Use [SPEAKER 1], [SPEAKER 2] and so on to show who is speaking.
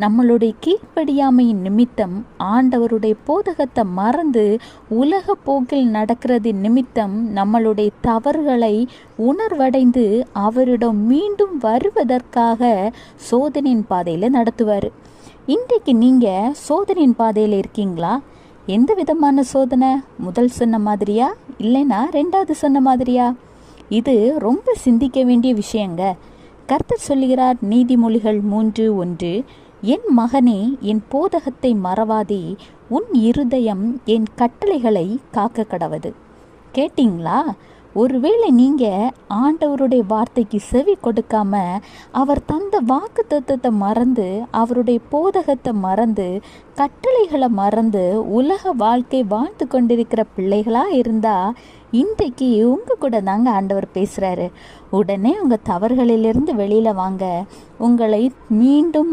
[SPEAKER 1] நம்மளுடைய கீழ்ப்படியாமையின் நிமித்தம் ஆண்டவருடைய போதகத்தை மறந்து உலக போக்கில் நடக்கிறது நிமித்தம் நம்மளுடைய தவறுகளை உணர்வடைந்து அவரிடம் மீண்டும் வருவதற்காக சோதனையின் பாதையில் நடத்துவார். இன்றைக்கு நீங்கள் சோதனையின் பாதையில் இருக்கீங்களா? எந்த விதமான சோதனை? முதல் சொன்ன மாதிரியா, இல்லைன்னா ரெண்டாவது சொன்ன மாதிரியா? இது ரொம்ப சிந்திக்க வேண்டிய விஷயங்க. கர்த்தர் சொல்லுகிறார், நீதிமொழிகள் 3:1, என் மகனே, என் போதகத்தை மறவாதே, உன் இருதயம் என் கட்டளைகளை காக்க கடவது. கேட்டிங்களா? ஒருவேளை நீங்கள் ஆண்டவருடைய வார்த்தைக்கு செவி கொடுக்காம அவர் தந்த வாக்கு தத்துவத்தை மறந்து, அவருடைய போதகத்தை மறந்து, கட்டளைகளை மறந்து உலக வாழ்க்கை வாழ்ந்து கொண்டிருக்கிற பிள்ளைகளாக இருந்தால் இன்றைக்கு உங்கள் கூட தாங்க ஆண்டவர் பேசுகிறாரு. உடனே உங்கள் தவறுகளிலிருந்து வெளியில் வாங்க. உங்களை மீண்டும்